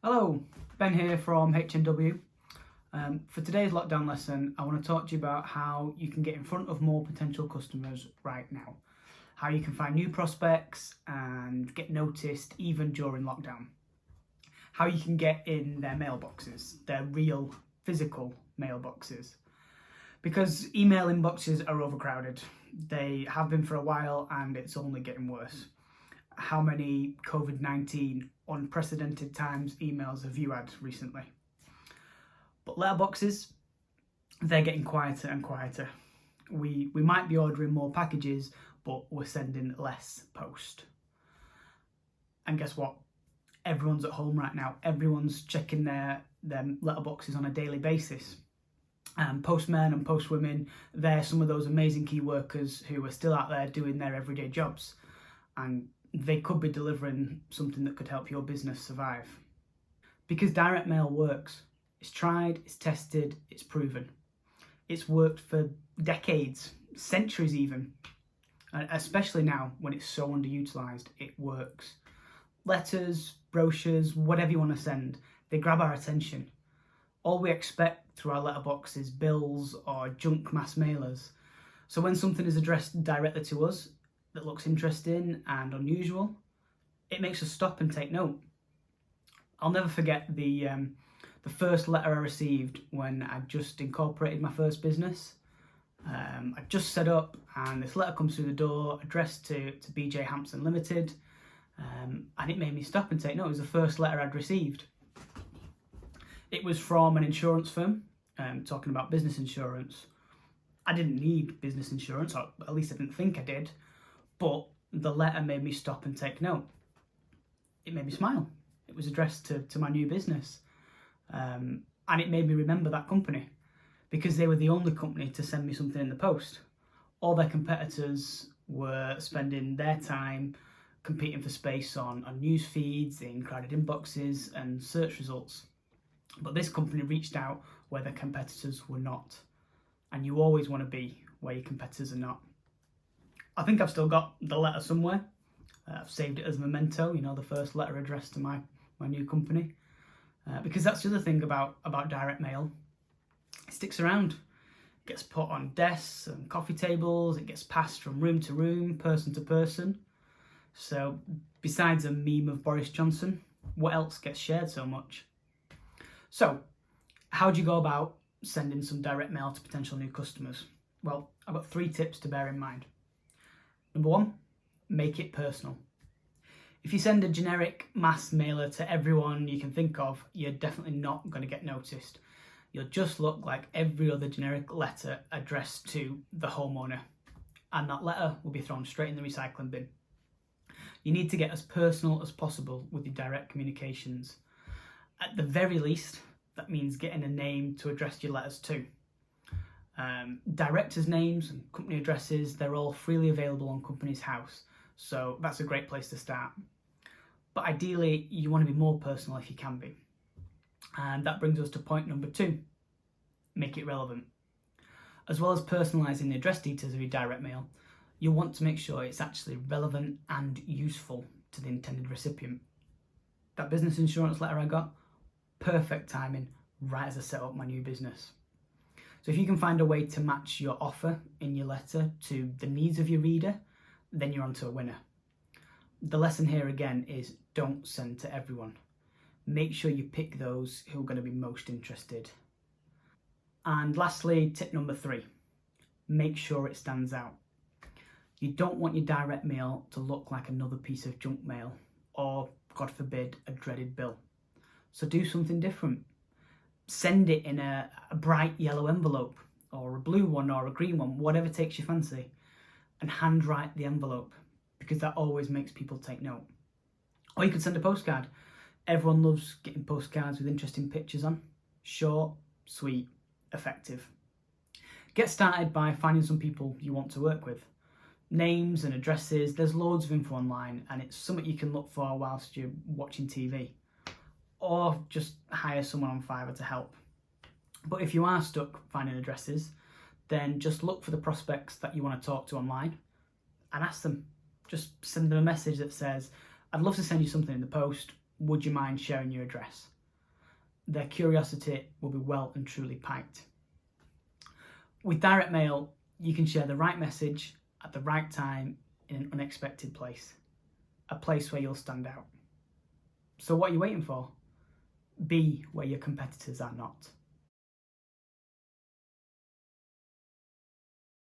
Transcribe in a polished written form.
Hello, Ben here from HMW. For today's lockdown lesson, I want to talk to you about how you can get in front of more potential customers right now. How you can find new prospects and get noticed even during lockdown. How you can get in their mailboxes, their real physical mailboxes. Because email inboxes are overcrowded. They have been for a while and it's only getting worse. How many COVID-19 unprecedented times emails have you had recently? But letterboxes, they're getting quieter and quieter. We might be ordering more packages, but we're sending less post. And guess what? Everyone's at home right now. Everyone's checking their letterboxes on a daily basis. Postmen and postwomen, they're some of those amazing key workers who are still out there doing their everyday jobs. And they could be delivering something that could help your business survive. Because direct mail works. It's tried, it's tested, it's proven. It's worked for decades, centuries even. And especially now when it's so underutilised, it works. Letters, brochures, whatever you want to send, they grab our attention. All we expect through our letterbox is bills or junk mass mailers. So when something is addressed directly to us, that looks interesting and unusual, it makes us stop and take note. I'll never forget the first letter I received when I just incorporated my first business. I just set up and this letter comes through the door addressed to BJ Hampson Limited, and it made me stop and take note. It was the first letter I'd received. It was from an insurance firm talking about business insurance. I didn't need business insurance, or at least I didn't think I did. But the letter made me stop and take note. It made me smile. It was addressed to my new business. And it made me remember that company because they were the only company to send me something in the post. All their competitors were spending their time competing for space on news feeds, in crowded inboxes and search results. But this company reached out where their competitors were not. And you always want to be where your competitors are not. I think I've still got the letter somewhere. I've saved it as a memento, the first letter addressed to my new company. Because that's the other thing about direct mail. It sticks around. It gets put on desks and coffee tables. It gets passed from room to room, person to person. So besides a meme of Boris Johnson, what else gets shared so much? So how do you go about sending some direct mail to potential new customers? Well, I've got 3 tips to bear in mind. Number 1, make it personal. If you send a generic mass mailer to everyone you can think of, you're definitely not going to get noticed. You'll just look like every other generic letter addressed to the homeowner, and that letter will be thrown straight in the recycling bin. You need to get as personal as possible with your direct communications. At the very least, that means getting a name to address your letters to. Directors' names and company addresses, they're all freely available on Companies House, so that's a great place to start. But ideally, you want to be more personal if you can be. And that brings us to point number 2, make it relevant. As well as personalising the address details of your direct mail, you'll want to make sure it's actually relevant and useful to the intended recipient. That business insurance letter I got, perfect timing, right as I set up my new business. So if you can find a way to match your offer in your letter to the needs of your reader, then you're onto a winner. The lesson here again is don't send to everyone. Make sure you pick those who are going to be most interested. And lastly, tip number 3, make sure it stands out. You don't want your direct mail to look like another piece of junk mail or, God forbid, a dreaded bill. So do something different. Send it in a bright yellow envelope, or a blue one, or a green one, whatever takes your fancy, and handwrite the envelope, because that always makes people take note. Or you could send a postcard. Everyone loves getting postcards with interesting pictures on. Short, sweet, effective. Get started by finding some people you want to work with. Names and addresses, there's loads of info online, and it's something you can look for whilst you're watching TV. Or just hire someone on Fiverr to help. But if you are stuck finding addresses, then just look for the prospects that you want to talk to online and ask them. Just send them a message that says, I'd love to send you something in the post. Would you mind sharing your address? their curiosity will be well and truly piqued. With direct mail, you can share the right message at the right time in an unexpected place, a place where you'll stand out. So what are you waiting for? Be where your competitors are not.